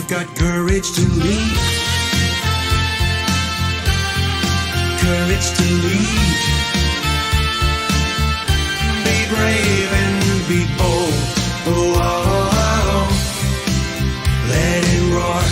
got courage to lead. Courage to lead. Be brave and be bold. Oh, oh, oh, oh. Let it roar.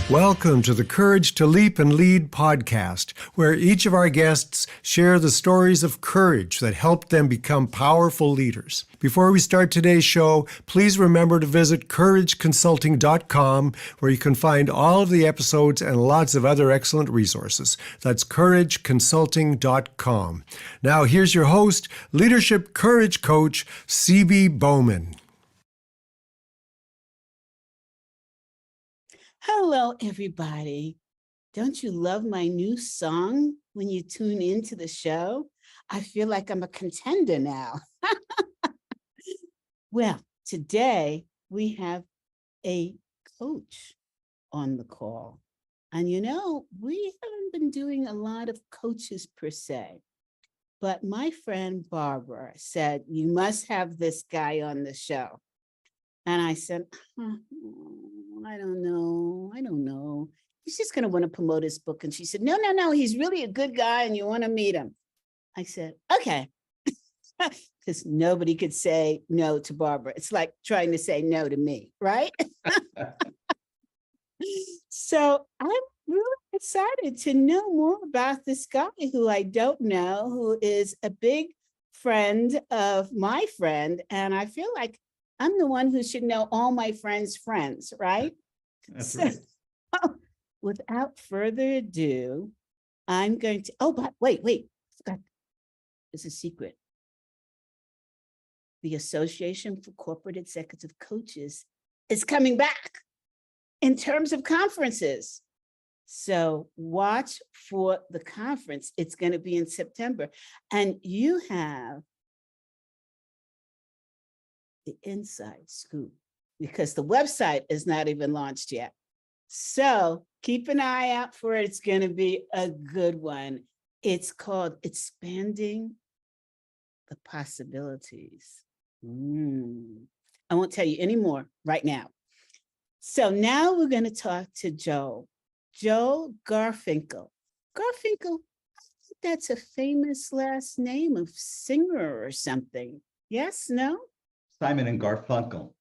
Welcome to the Courage to Leap and Lead podcast, where each of our guests share the stories of courage that helped them become powerful leaders. Before we start today's show, please remember to visit 𝗏𝗏𝗽𝗏𝗀consulting, where you can find all of the episodes and lots of other excellent resources. That's 𝗏𝗏𝗽𝗏𝗀consulting.com. Now, here's your host, Leadership Courage Coach, 𝗍𝗏 Bowman. Hello, everybody. Don't you love my new song when you tune into the show? I feel like I'm a contender now. Well, today we have a coach on the call. And you know, we haven't been doing a lot of coaches per se, but my friend Barbara said, you must have this guy on the show. And I said, I don't know. He's just going to want to promote his book. And she said, no, he's really a good guy and you want to meet him. I said, okay. Because nobody could say no to Barbara. It's like trying to say no to me, right? So I'm really excited to know more about this guy who I don't know, who is a big friend of my friend. And I feel like I'm the one who should know all my friends' friends, right? That's right. Without further ado, I'm going to, but wait, forgot. It's a secret. The Association for Corporate Executive Coaches is coming back in terms of conferences. So watch for the conference. It's going to be in September. And you have the inside scoop because the website is not even launched yet. So keep an eye out for it. It's going to be a good one. It's called Expanding the Possibilities. I won't tell you any more right now. So now we're going to talk to Joel Garfinkle. Garfinkle, I think that's a famous last name of singer or something. Yes, no? Simon and Garfunkel.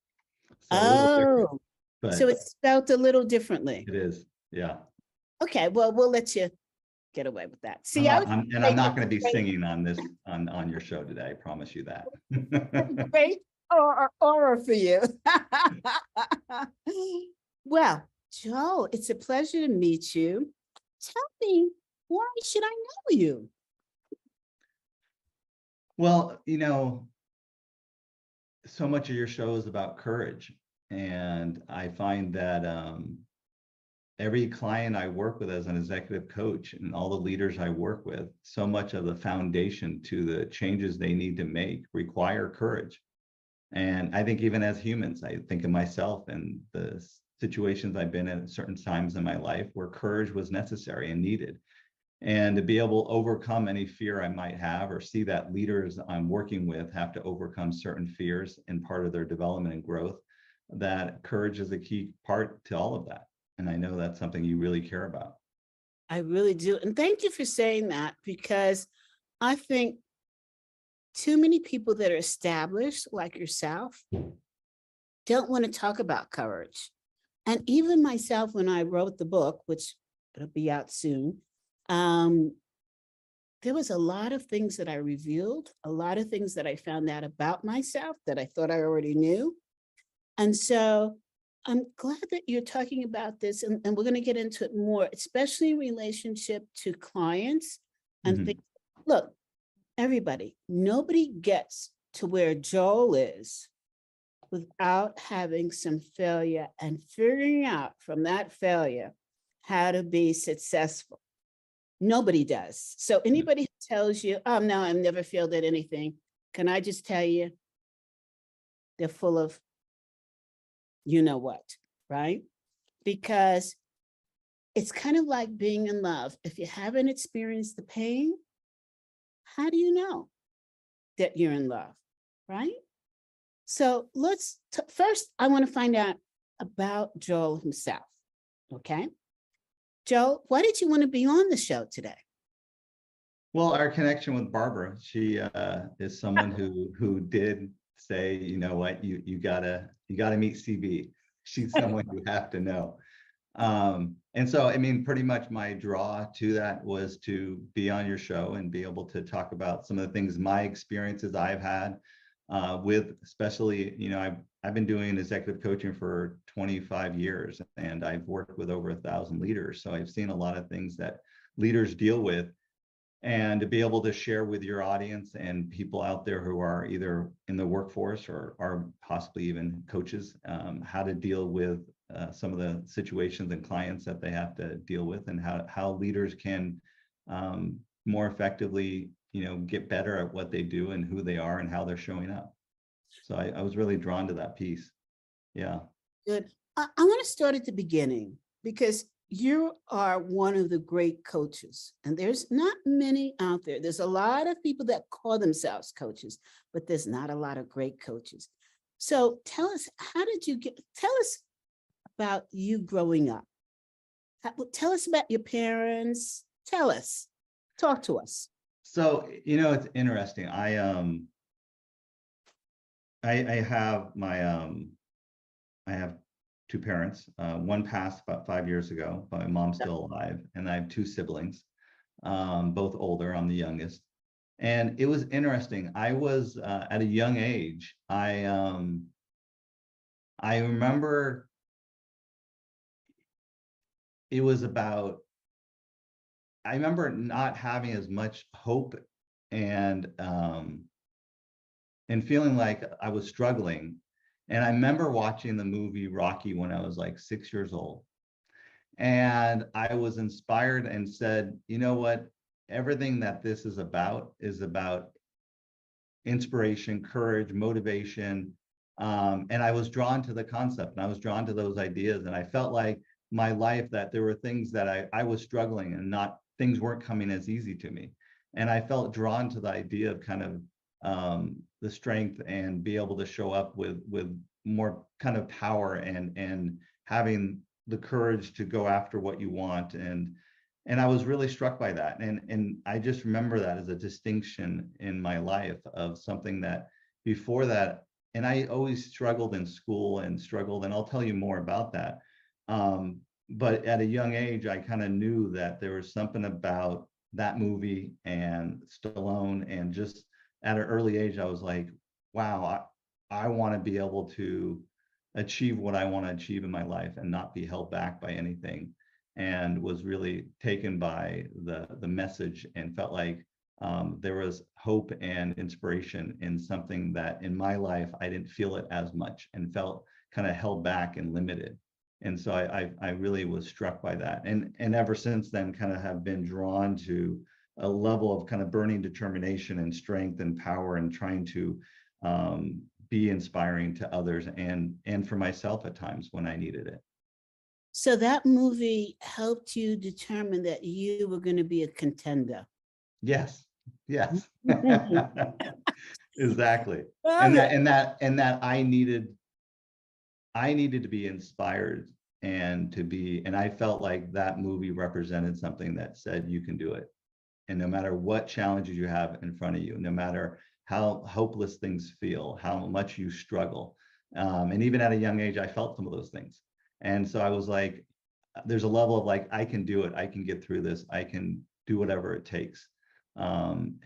So But so it's spelled a little differently. it is, yeah. Okay, well, we'll let you get away with that. See, I'm not going to be singing on this on your show today. I promise you that. Great aura for you. Well, Joel, it's a pleasure to meet you. Tell me, why should I know you? Well, you know, so much of your show is about courage. And I find that every client I work with as an executive coach and all the leaders I work with, so much of the foundation to the changes they need to make require courage. And I think even as humans, I think of myself and the situations I've been in at certain times in my life where courage was necessary and needed. And to be able to overcome any fear I might have or see that leaders I'm working with have to overcome certain fears in part of their development and growth, that courage is a key part to all of that. And I know that's something you really care about. I really do. And thank you for saying that, because I think too many people that are established like yourself don't want to talk about courage. And even myself, when I wrote the book, which it'll be out soon, there was a lot of things that I revealed, a lot of things that I found out about myself that I thought I already knew. And so I'm glad that you're talking about this, and we're going to get into it more, especially in relationship to clients and things. Look, everybody, nobody gets to where Joel is without having some failure and figuring out from that failure how to be successful. Nobody does. So anybody who tells you, oh, no, I've never failed at anything, can I just tell you, they're full of you know what, right? Because it's kind of like being in love. If you haven't experienced the pain, how do you know that you're in love, right? So first, I want to find out about Joel himself. Okay. Joel, why did you want to be on the show today? Well, our connection with Barbara, she is someone who did say, you know what, you gotta meet CB. She's someone you have to know. And so, I mean, pretty much my draw to that was to be on your show and be able to talk about some of the things, my experiences I've had with, especially, you know, I've been doing executive coaching for 25 years and I've worked with over 1,000 leaders. So I've seen a lot of things that leaders deal with, and to be able to share with your audience and people out there who are either in the workforce or are possibly even coaches, how to deal with some of the situations and clients that they have to deal with, and how leaders can more effectively, you know, get better at what they do and who they are and how they're showing up. So I was really drawn to that piece. Yeah. Good. I want to start at the beginning, because you are one of the great coaches, and there's not many out there. There's a lot of people that call themselves coaches, but there's not a lot of great coaches. So tell us, tell us about you growing up. Tell us about your parents. Talk to us. So, you know, it's interesting. I have I have two parents. One passed about 5 years ago, but my mom's still alive, and I have two siblings, both older. I'm the youngest. And it was interesting. I was at a young age. I remember it was about, I remember not having as much hope and feeling like I was struggling. And I remember watching the movie Rocky when I was like 6 years old. And I was inspired and said, you know what, everything that this is about inspiration, courage, motivation. And I was drawn to the concept, and I was drawn to those ideas. And I felt like my life, that there were things that I was struggling, and things weren't coming as easy to me. And I felt drawn to the idea of kind of the strength and be able to show up with more kind of power and having the courage to go after what you want. And I was really struck by that. And I just remember that as a distinction in my life of something that before that, and I always struggled in school and I'll tell you more about that. But at a young age, I kind of knew that there was something about that movie and Stallone, and just at an early age, I was like, wow, I want to be able to achieve what I want to achieve in my life and not be held back by anything. And was really taken by the message, and felt like there was hope and inspiration in something that in my life, I didn't feel it as much and felt kind of held back and limited. And so I really was struck by that. And ever since then, kind of have been drawn to a level of kind of burning determination and strength and power, and trying to be inspiring to others and for myself at times when I needed it. So that movie helped you determine that you were going to be a contender. Yes. Exactly. Well, And that I needed to be inspired and I felt like that movie represented something that said you can do it. And no matter what challenges you have in front of you, no matter how hopeless things feel, how much you struggle. And even at a young age, I felt some of those things. And so I was like, there's a level of like, I can do it. I can get through this. I can do whatever it takes. And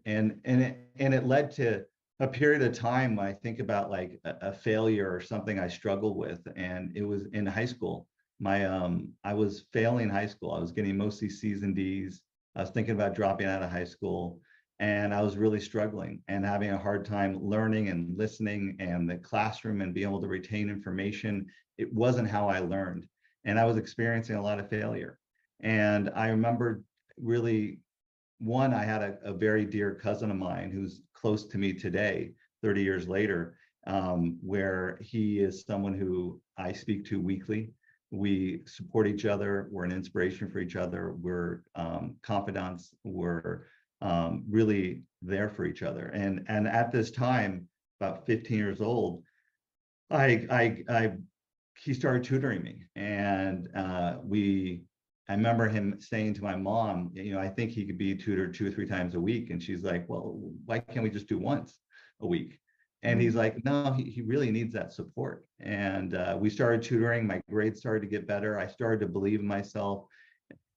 it led to a period of time when I think about like a failure or something I struggled with. And it was in high school. I was failing high school. I was getting mostly C's and D's. I was thinking about dropping out of high school, and I was really struggling and having a hard time learning and listening, and the classroom and being able to retain information. It wasn't how I learned, and I was experiencing a lot of failure. And I remember really, I had a very dear cousin of mine who's close to me today, 30 years later, where he is someone who I speak to weekly. We support each other. We're an inspiration for each other. We're confidants. We're really there for each other. And at this time, about 15 years old, he started tutoring me, and I remember him saying to my mom, I think he could be tutored 2 or 3 times a week. And she's like, well, why can't we just do once a week? And he's like, no, he really needs that support. And we started tutoring. My grades started to get better. I started to believe in myself,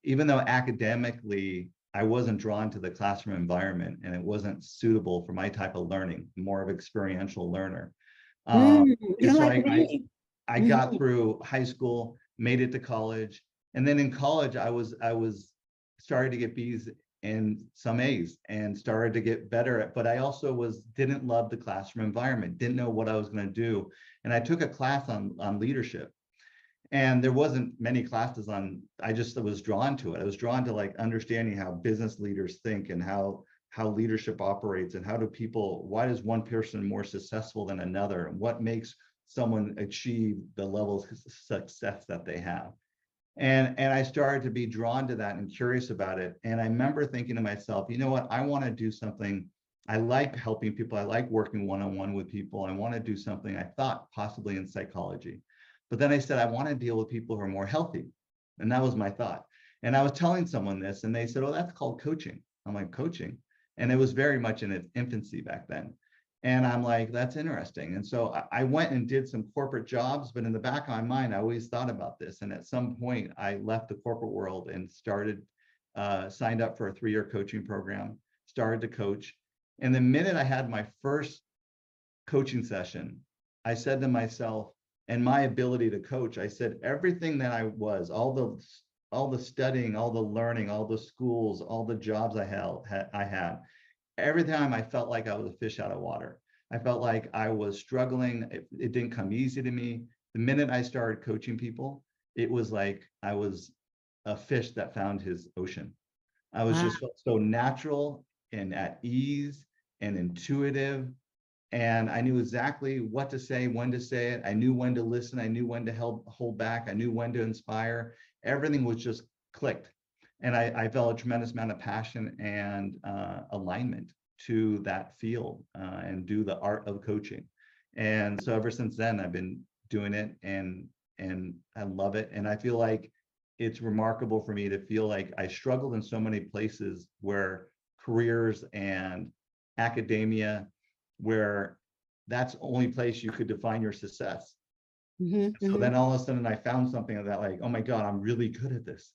even though academically I wasn't drawn to the classroom environment and it wasn't suitable for my type of learning, more of experiential learner. And so I got through high school, made it to college. And then in college, I was started to get B's and some A's and started to get better at, but I also didn't love the classroom environment, didn't know what I was going to do. And I took a class on leadership, and there wasn't many classes on, I just was drawn to it. I was drawn to like understanding how business leaders think and how leadership operates, and why is one person more successful than another, and what makes someone achieve the levels of success that they have. And I started to be drawn to that and curious about it. And I remember thinking to myself, you know what, I want to do something. I like helping people. I like working one-on-one with people. I want to do something, I thought, possibly in psychology. But then I said, I want to deal with people who are more healthy. And that was my thought. And I was telling someone this, and they said, oh, that's called coaching. I'm like, coaching? And it was very much in its infancy back then. And I'm like, that's interesting. And so I went and did some corporate jobs, but in the back of my mind, I always thought about this. And at some point, I left the corporate world and signed up for a 3-year coaching program, started to coach. And the minute I had my first coaching session, I said to myself, and my ability to coach, I said, everything that I was, all the studying, all the learning, all the schools, all the jobs I had, every time I felt like I was a fish out of water. I felt like I was struggling. It didn't come easy to me. The minute I started coaching people, it was like I was a fish that found his ocean. I was just felt so natural and at ease and intuitive. And I knew exactly what to say, when to say it. I knew when to listen. I knew when to hold back. I knew when to inspire. Everything was just clicked. And I felt a tremendous amount of passion and alignment to that field and do the art of coaching. And so ever since then, I've been doing it, and I love it. And I feel like it's remarkable for me to feel like I struggled in so many places where careers and academia, where that's the only place you could define your success. So then all of a sudden I found something that, like, oh my God, I'm really good at this.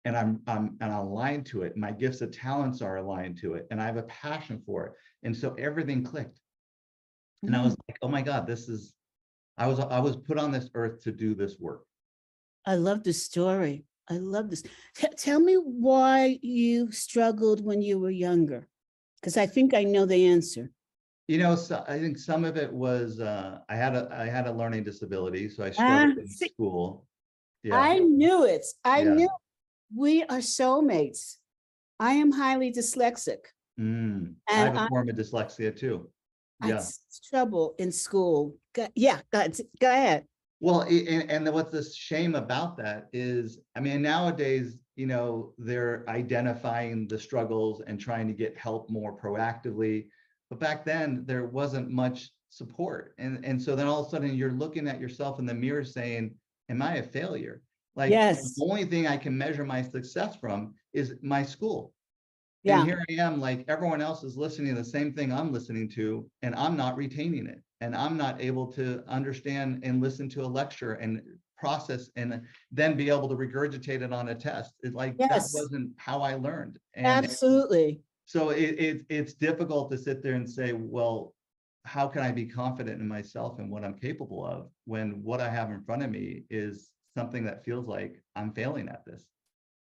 And I'm aligned to it. My gifts and talents are aligned to it, and I have a passion for it. And so everything clicked. And I was like, oh my God, I was put on this earth to do this work. I love the story. I love this. Tell me why you struggled when you were younger, because I think I know the answer. So I think some of it was I had a learning disability, so I struggled in school. Yeah. I knew it. I knew. We are soulmates. I am highly dyslexic. And I have a form of dyslexia too. I had trouble in school. Go ahead. Well, and what's the shame about that is, I mean, nowadays, they're identifying the struggles and trying to get help more proactively. But back then, there wasn't much support. And so then all of a sudden, you're looking at yourself in the mirror saying, am I a failure? Like, yes. The only thing I can measure my success from is my school. Yeah. And here I am, like everyone else is listening to the same thing I'm listening to, and I'm not retaining it. And I'm not able to understand and listen to a lecture and process and then be able to regurgitate it on a test. It's like, that wasn't how I learned. And absolutely. So it's difficult to sit there and say, well, how can I be confident in myself and what I'm capable of when what I have in front of me is something that feels like I'm failing at this.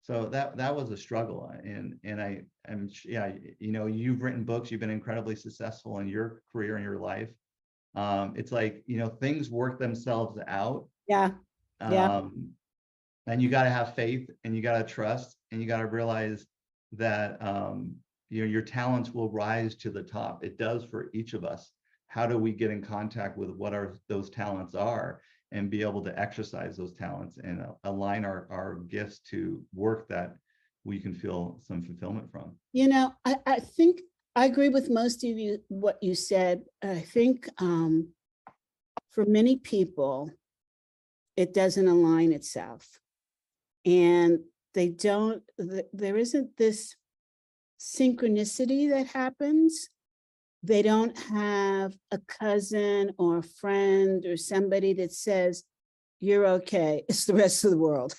So that was a struggle. And you've written books, you've been incredibly successful in your career and your life. It's like, things work themselves out. And you got to have faith, and you got to trust, and you got to realize that your talents will rise to the top. It does for each of us. How do we get in contact with what those talents are, and be able to exercise those talents and align our gifts to work that we can feel some fulfillment from? I think I agree with most of you, what you said. I think for many people, it doesn't align itself. And they don't, there isn't this synchronicity that happens. They don't have a cousin or a friend or somebody that says, you're okay, it's the rest of the world.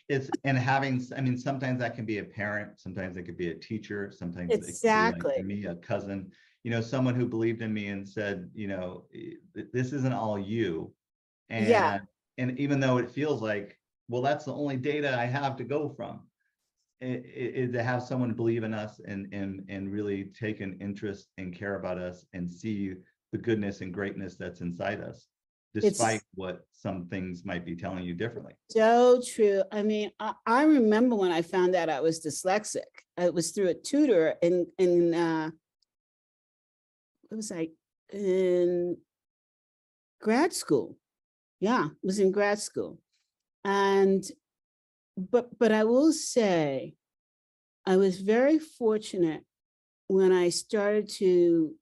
It's and having, I mean, sometimes that can be a parent, sometimes it could be a teacher, sometimes it could be Exactly. like me, a cousin, you know, someone who believed in me and said, you know, this isn't all you. And Yeah. and even though it feels like, well, that's the only data I have to go from, to have someone believe in us and really take an interest and care about us and see the goodness and greatness that's inside us, despite what some things might be telling you differently. So true. I mean, I remember when I found out I was dyslexic. It was through a tutor in what was I, in grad school. Yeah, it was in grad school. And but I will say, I was very fortunate when I started to,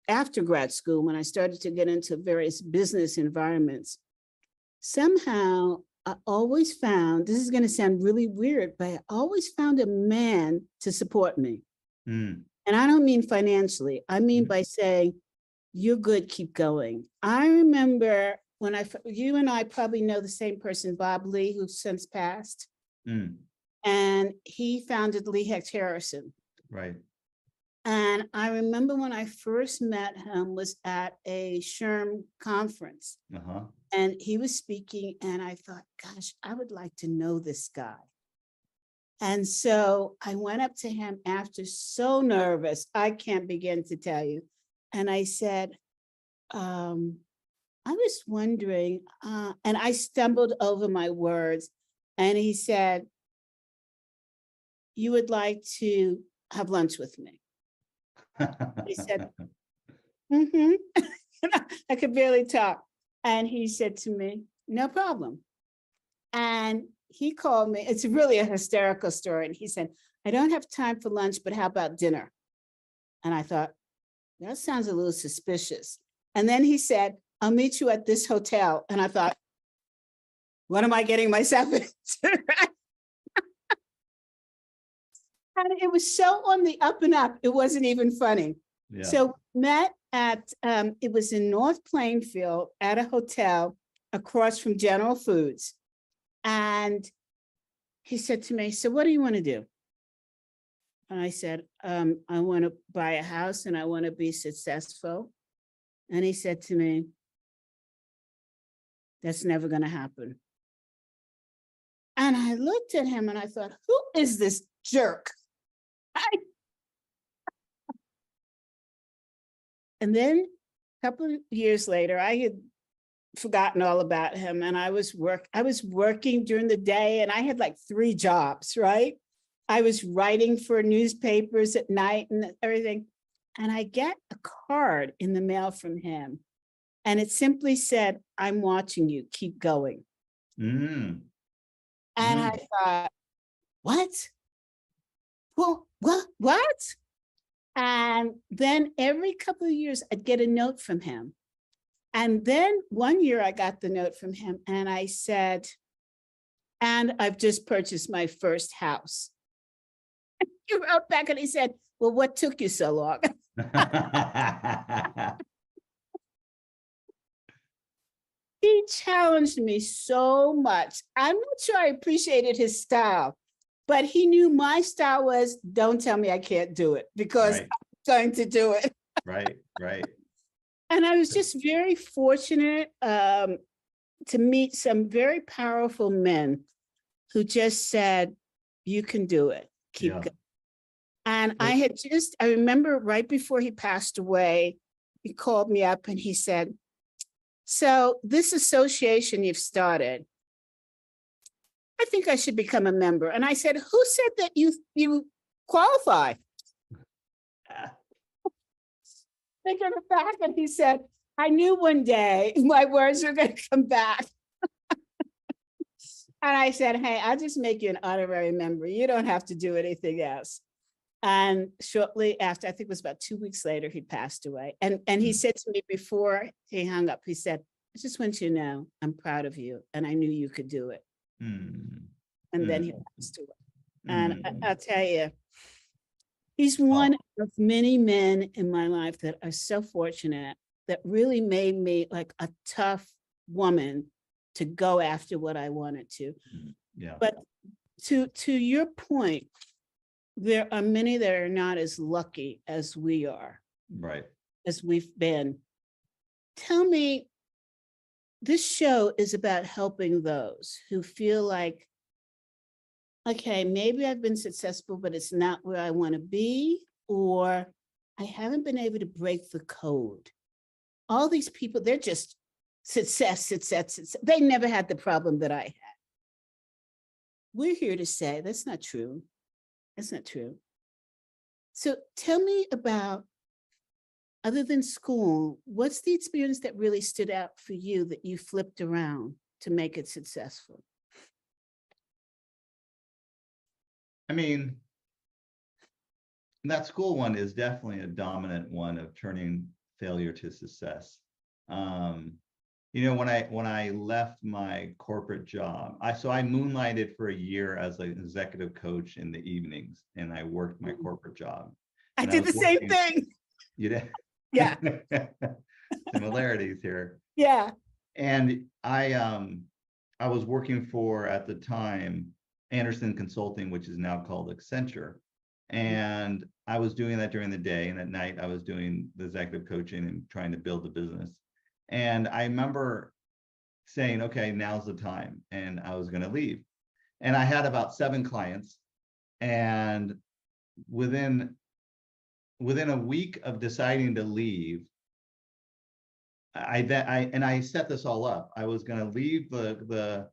after grad school, when I started to get into various business environments. Somehow I always found, this is going to sound really weird, but I always found a man to support me. Mm. And I don't mean financially. I mean by saying, you're good, keep going. I remember when you and I probably know the same person, Bob Lee, who's since passed. Mm. And he founded Lee Hecht Harrison. Right. And I remember when I first met him was at a SHRM conference. Uh-huh. And he was speaking, and I thought, gosh, I would like to know this guy. And so I went up to him after, so nervous, I can't begin to tell you. And I said, I was wondering, and I stumbled over my words. And he said, you would like to have lunch with me? He said, mm-hmm. I could barely talk. And he said to me, no problem. And he called me, it's really a hysterical story. And he said, I don't have time for lunch, but how about dinner? And I thought, that sounds a little suspicious. And then he said, I'll meet you at this hotel. And I thought, what am I getting myself into? And it was so on the up and up, it wasn't even funny. Yeah. So met at, it was in North Plainfield at a hotel across from General Foods. And he said to me, so what do you want to do? And I said, I want to buy a house and I want to be successful. And he said to me, that's never going to happen. And I looked at him and I thought, who is this jerk? And then a couple of years later, I had forgotten all about him, and I was working during the day, and I had like 3 jobs, right? I was writing for newspapers at night and everything. And I get a card in the mail from him, and it simply said, I'm watching you, keep going. Mm. And I thought, what? Well, what? And then every couple of years, I'd get a note from him. And then one year I got the note from him and I said, and I've just purchased my first house. He wrote back and he said, well, what took you so long? He challenged me so much. I'm not sure I appreciated his style, but he knew my style was, don't tell me I can't do it, because I'm going to do it. Right. And I was just very fortunate to meet some very powerful men who just said, you can do it, keep going. And I remember right before he passed away, he called me up and he said, so this association you've started, I think I should become a member. And I said, who said that you qualify? Thinking back, and he said, I knew one day my words were going to come back. And I said, hey, I'll just make you an honorary member. You don't have to do anything else. And shortly after, I think it was about 2 weeks later, he passed away. And he said to me before he hung up, he said, I just want you to know, I'm proud of you. And I knew you could do it. Mm. And then he Mm. passed away. And Mm. I'll tell you, he's Oh, one of many men in my life that are so fortunate that really made me like a tough woman to go after what I wanted to. yeah, But to your point, there are many that are not as lucky as we are, right. as we've been. Tell me, this show is about helping those who feel like, okay, maybe I've been successful, but it's not where I want to be, or I haven't been able to break the code. All these people, they're just success. They never had the problem that I had. We're here to say that's not true. That's not true. So tell me about, other than school, what's the experience that really stood out for you that you flipped around to make it successful? I mean, that school one is definitely a dominant one of turning failure to success. You know, when I left my corporate job, I moonlighted for a year as an executive coach in the evenings, and I worked my corporate job. I And did was the same working- thing. You did? Yeah. Similarities here. Yeah. And I was working for, at the time, Anderson Consulting, which is now called Accenture. And I was doing that during the day, and at night I was doing the executive coaching and trying to build the business. And I remember saying, okay, now's the time. And I was going to leave. And I had about 7 clients. And within a week of deciding to leave, I set this all up. I was going to leave the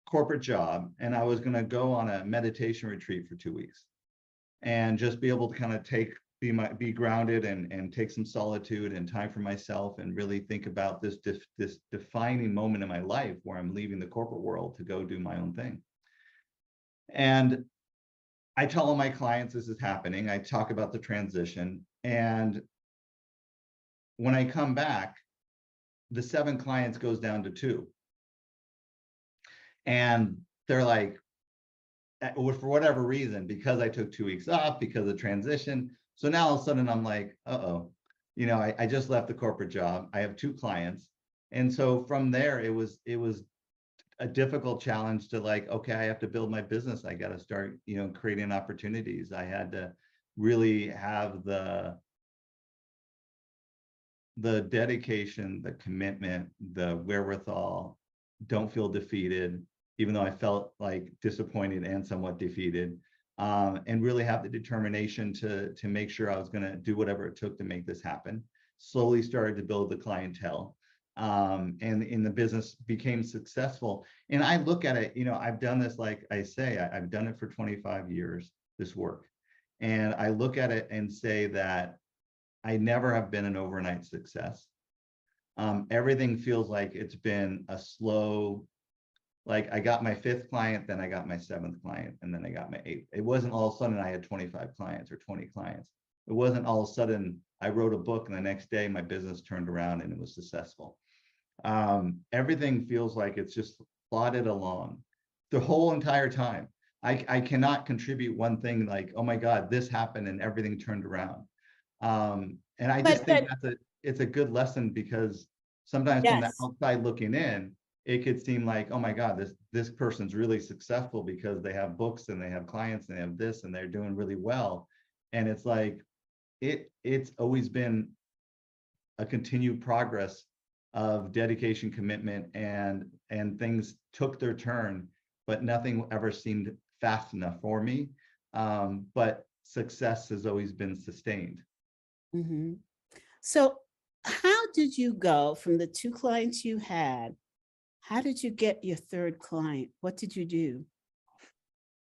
corporate job, and I was going to go on a meditation retreat for 2 weeks and just be able to kind of be grounded and take some solitude and time for myself, and really think about this defining moment in my life where I'm leaving the corporate world to go do my own thing. And I tell all my clients this is happening. I talk about the transition, and when I come back, the 7 clients goes down to 2. And they're like, for whatever reason, because I took 2 weeks off, because of transition. So now all of a sudden I'm like, uh-oh, you know, I just left the corporate job. I have 2 clients. And so from there, it was a difficult challenge to, like, okay, I have to build my business. I got to start, you know, creating opportunities. I had to really have the dedication, the commitment, the wherewithal, don't feel defeated, even though I felt like disappointed and somewhat defeated, and really have the determination to make sure I was going to do whatever it took to make this happen. Slowly started to build the clientele, and in the business became successful. And I look at it, you know, I've done this, like I say, I've done it for 25 years, this work. And I look at it and say that I never have been an overnight success. Everything feels like it's been a slow, like I got my 5th client, then I got my 7th client, and then I got my 8th. It wasn't all of a sudden I had 25 clients or 20 clients. It wasn't all of a sudden I wrote a book and the next day my business turned around and it was successful. Everything feels like it's just plodded along the whole entire time. I cannot contribute one thing like, oh my God, this happened and everything turned around. And I just think it's a good lesson, because sometimes from the outside looking in, it could seem like, oh my God, this person's really successful because they have books and they have clients and they have this and they're doing really well. And it's like, it's always been a continued progress of dedication, commitment, and things took their turn, but nothing ever seemed fast enough for me. But success has always been sustained. Mm-hmm. So how did you go from the 2 clients you had? How did you get your 3rd client? What did you do?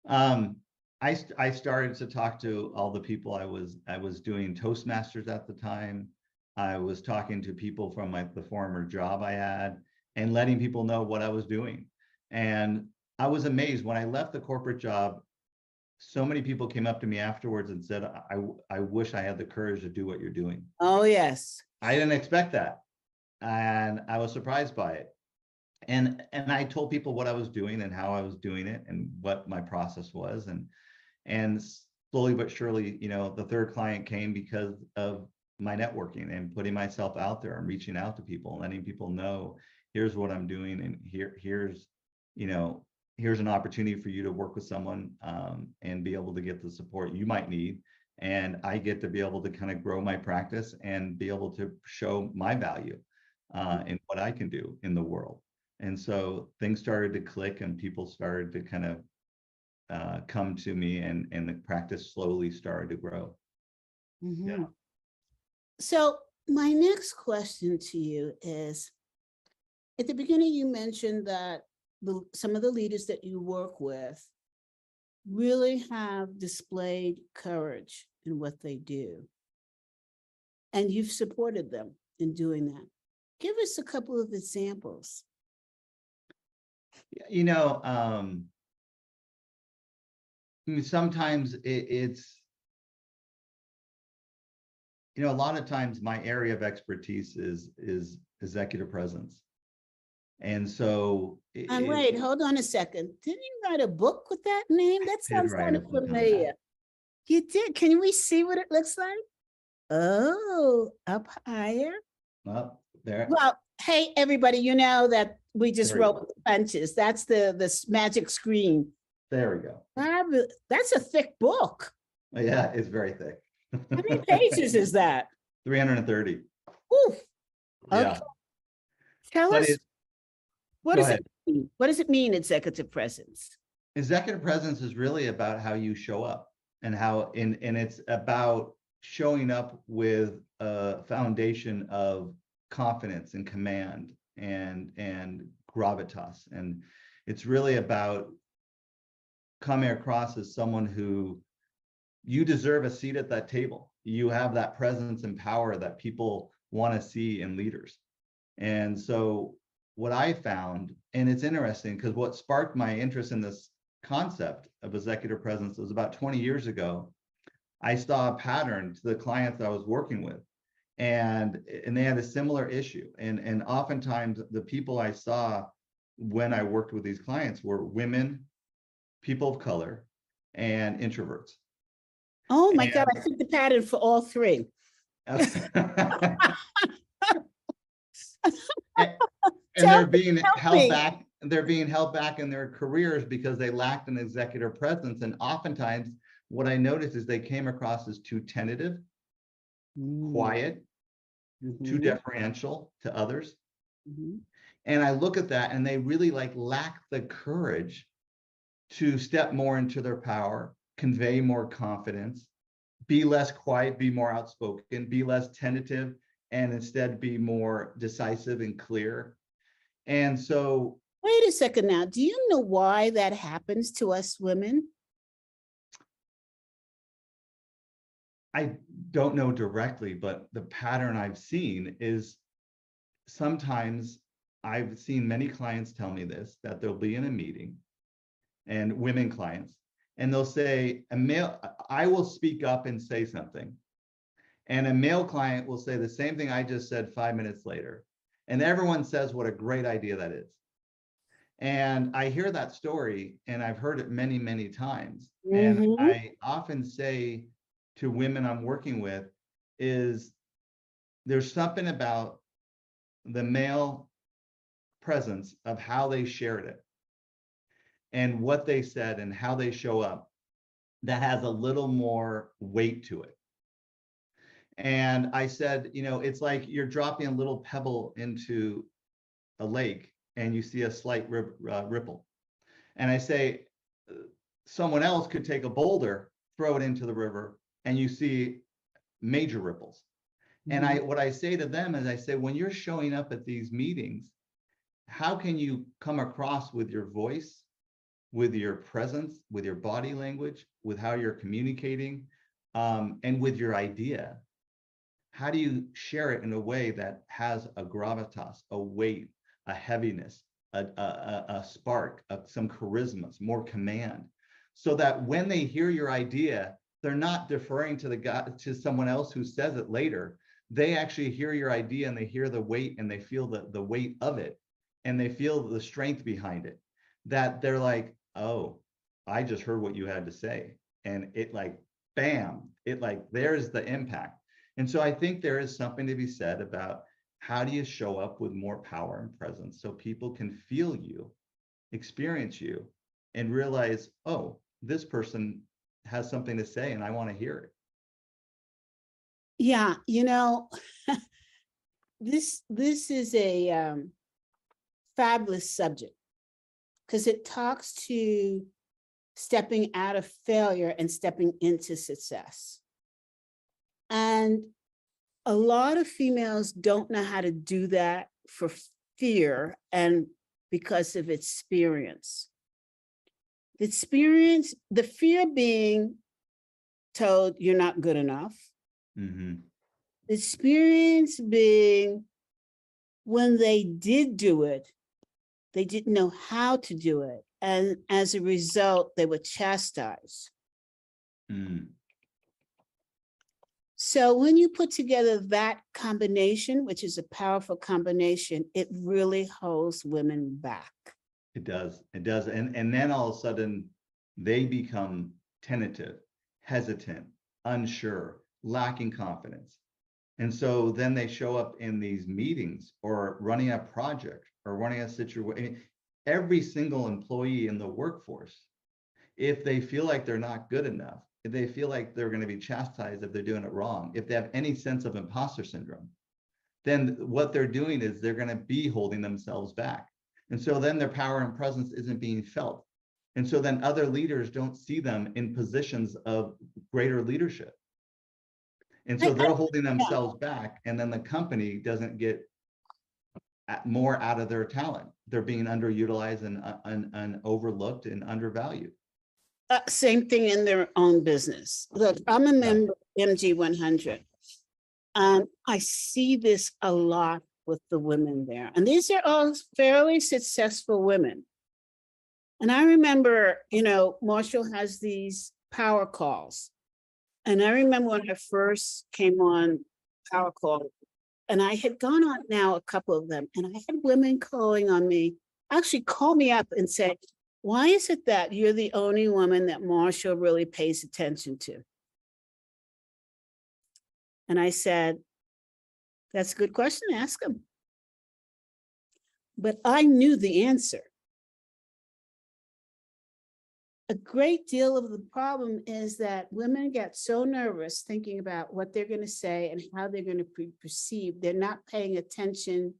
I started to talk to all the people. I was doing Toastmasters at the time. I was talking to people from the former job I had and letting people know what I was doing. And I was amazed when I left the corporate job. so many people came up to me afterwards and said, I wish I had the courage to do what you're doing. Oh, yes. I didn't expect that. And I was surprised by it. And I told people what I was doing and how I was doing it and what my process was. And slowly but surely, you know, the third client came because of my networking and putting myself out there and reaching out to people, letting people know, here's what I'm doing, and here's, you know, here's an opportunity for you to work with someone and be able to get the support you might need. And I get to be able to kind of grow my practice and be able to show my value in what I can do in the world. And so things started to click and people started to kind of come to me, and the practice slowly started to grow. Mm-hmm. Yeah. So my next question to you is, at the beginning, you mentioned that some of the leaders that you work with really have displayed courage in what they do. And you've supported them in doing that. Give us a couple of examples. You know, I mean, sometimes it's, you know, a lot of times my area of expertise is executive presence. And so Wait, hold on a second. Didn't you write a book with that name? That sounds kind of familiar. You did. Can we see what it looks like? Oh, up higher. Up there. Well, hey, everybody, you know that we just There we wrote go. the punches. That's the magic screen. There we go. That's a thick book. Yeah, it's very thick. How many pages is that? 330. Oof. Okay. Yeah. Tell But us, what go does ahead. it mean? What does it mean, executive presence? Executive presence is really about how you show up, and how and it's about showing up with a foundation of confidence and command and gravitas. And it's really about coming across as someone who, you deserve a seat at that table. You have that presence and power that people want to see in leaders. And so what I found, and it's interesting because what sparked my interest in this concept of executive presence was about 20 years ago. I saw a pattern to the clients I was working with, and they had a similar issue. And oftentimes the people I saw when I worked with these clients were women, people of color, and introverts. Oh my God, I think the pattern for all three. And they're being held back. They're being held back in their careers because they lacked an executive presence. And oftentimes what I noticed is they came across as too tentative, quiet, too deferential to others. And I look at that and they really lack the courage to step more into their power, convey more confidence, be less quiet, be more outspoken, be less tentative, and instead be more decisive and clear. And so, wait a second now. Do you know why that happens to us women? I don't know directly, but the pattern I've seen is sometimes I've seen many clients tell me this, that they'll be in a meeting, and women clients, and they'll say, I will speak up and say something. And a male client will say the same thing I just said 5 minutes later. And everyone says what a great idea that is. And I hear that story, and I've heard it many, many times. And I often say to women I'm working with is, there's something about the male presence of how they shared it and what they said and how they show up that has a little more weight to it. And I said, you know, it's like you're dropping a little pebble into a lake and you see a slight ripple. And I say, someone else could take a boulder, throw it into the river, and you see major ripples. And what I say to them is, I say, when you're showing up at these meetings, how can you come across with your voice, with your presence, with your body language, with how you're communicating, and with your idea? How do you share it in a way that has a gravitas, a weight, a heaviness, a spark, some charisma, more command? so that when they hear your idea, they're not deferring to the guy, to someone else who says it later. They actually hear your idea and they hear the weight and they feel the weight of it and they feel the strength behind it, that they're like, oh, I just heard what you had to say. And it like, bam, it like, there's the impact. And so I think there is something to be said about how do you show up with more power and presence so people can feel you, experience you, and realize, oh, this person has something to say and I want to hear it. Yeah, you know, this is a fabulous subject because it talks to stepping out of failure and stepping into success. And a lot of females don't know how to do that for fear and because of experience. The experience, the fear being told you're not good enough. Mm-hmm. The experience being when they did do it, they didn't know how to do it. And as a result, they were chastised. Mm. So when you put together that combination, which is a powerful combination, it really holds women back. It does. It does. And then all of a sudden they become tentative, hesitant, unsure, lacking confidence. And so then they show up in these meetings or running a project or running a situation. Every single employee in the workforce, if they feel like they're not good enough, if they feel like they're going to be chastised if they're doing it wrong, if they have any sense of imposter syndrome, then what they're doing is they're going to be holding themselves back. And so then their power and presence isn't being felt. And so then other leaders don't see them in positions of greater leadership. And so they're holding themselves back, and then the company doesn't get more out of their talent. They're being underutilized and overlooked and undervalued. Same thing in their own business. Look, I'm a member of MG 100. I see this a lot with the women there. And these are all fairly successful women. And I remember, you know, Marshall has these power calls. And I remember when I first came on power call, and I had gone on now a couple of them, and I had women calling on me, actually call me up and say, why is it that you're the only woman that Marshall really pays attention to? And I said, that's a good question, ask him. But I knew the answer. A great deal of the problem is that women get so nervous thinking about what they're going to say and how they're going to be perceived. They're not paying attention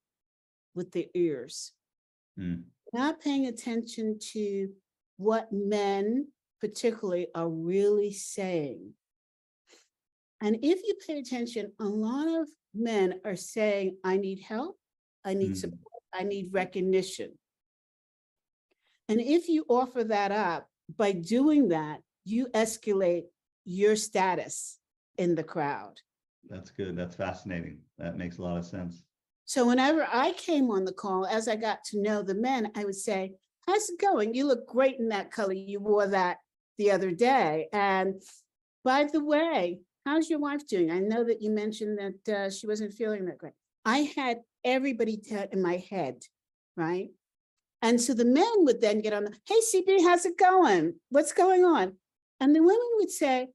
with their ears. Not paying attention to what men particularly are really saying. And if you pay attention, a lot of men are saying, I need help, I need support, I need recognition. And if you offer that up, by doing that, you escalate your status in the crowd. That's good. That's fascinating. That makes a lot of sense. So whenever I came on the call, as I got to know the men, I would say, how's it going? You look great in that color. You wore that the other day. And by the way, how's your wife doing? I know that you mentioned that she wasn't feeling that great. I had everybody in my head, right? And so the men would then get on, hey, CB, how's it going? What's going on? And the women would say,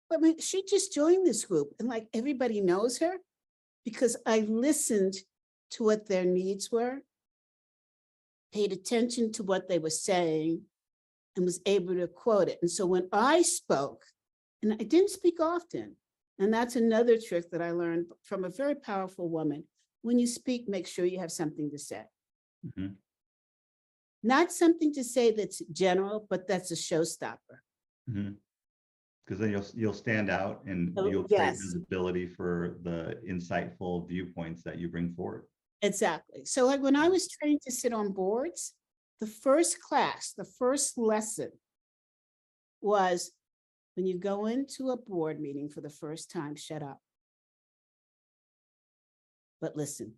but she just joined this group. And like everybody knows her because I listened to what their needs were, paid attention to what they were saying, and was able to quote it. And so when I spoke, and I didn't speak often, and that's another trick that I learned from a very powerful woman. When you speak, make sure you have something to say. Mm-hmm. Not something to say that's general, but that's a showstopper. Mm-hmm. Because then you'll stand out and you'll create visibility for the insightful viewpoints that you bring forward. Exactly. So like when I was trained to sit on boards, the first class, the first lesson was when you go into a board meeting for the first time, shut up. But listen.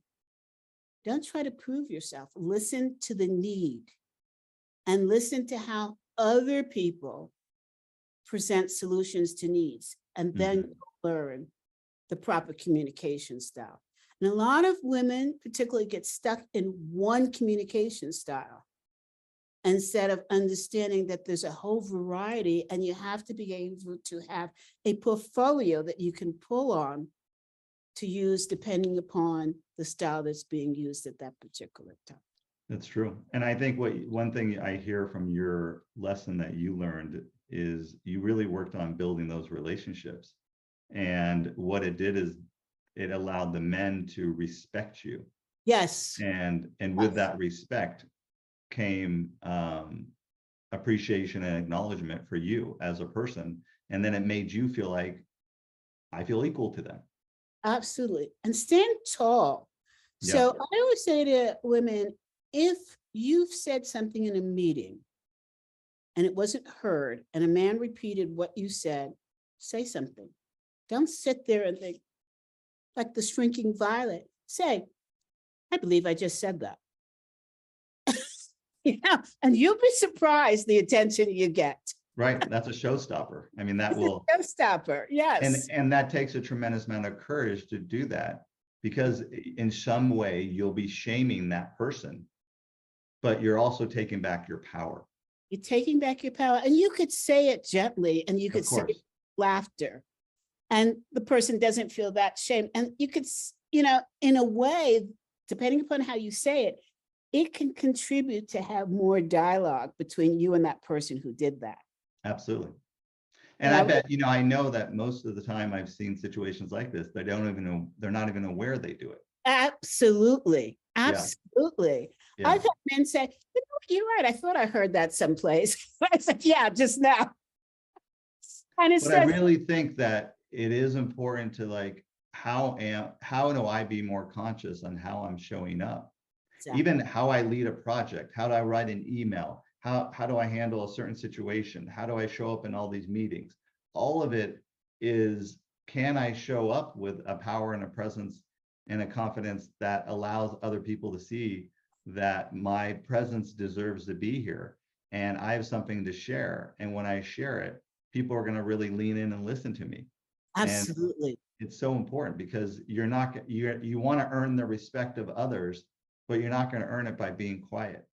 Don't try to prove yourself. Listen to the need and listen to how other people present solutions to needs, and then learn the proper communication style. And a lot of women particularly get stuck in one communication style instead of understanding that there's a whole variety, and you have to be able to have a portfolio that you can pull on to use depending upon the style that's being used at that particular time. That's true. And I think one thing I hear from your lesson that you learned is you really worked on building those relationships. And what it did is it allowed the men to respect you. Yes. And with that respect came appreciation and acknowledgement for you as a person. And then it made you feel like, I feel equal to them. Absolutely. And stand tall. Yeah. So I always say to women, if you've said something in a meeting and it wasn't heard, and a man repeated what you said, say something. Don't sit there and think, like the shrinking violet. Say, I believe I just said that. Yeah, and you'll be surprised the attention you get. Right. That's a showstopper. I mean, that will Showstopper, yes. and that takes a tremendous amount of courage to do that, because in some way you'll be shaming that person, but you're also taking back your power. You're taking back your power, and you could say it gently, and you could say it with laughter, and the person doesn't feel that shame. And you could, you know, in a way, depending upon how you say it, it can contribute to have more dialogue between you and that person who did that. Absolutely. And I bet, you know, I know that most of the time I've seen situations like this, they don't even know, they're not even aware they do it. Absolutely. Absolutely. Yeah. I've had men say, you know, you're right. I thought I heard that someplace. I said, yeah, just now. And it's But I really think that it is important to, like, how do I be more conscious on how I'm showing up? Exactly. Even how I lead a project, how do I write an email? How do I handle a certain situation? How do I show up in all these meetings? All of it is, can I show up with a power and a presence and a confidence that allows other people to see that my presence deserves to be here and I have something to share. And when I share it, people are going to really lean in and listen to me. Absolutely. And it's so important, because you want to earn the respect of others, but you're not going to earn it by being quiet.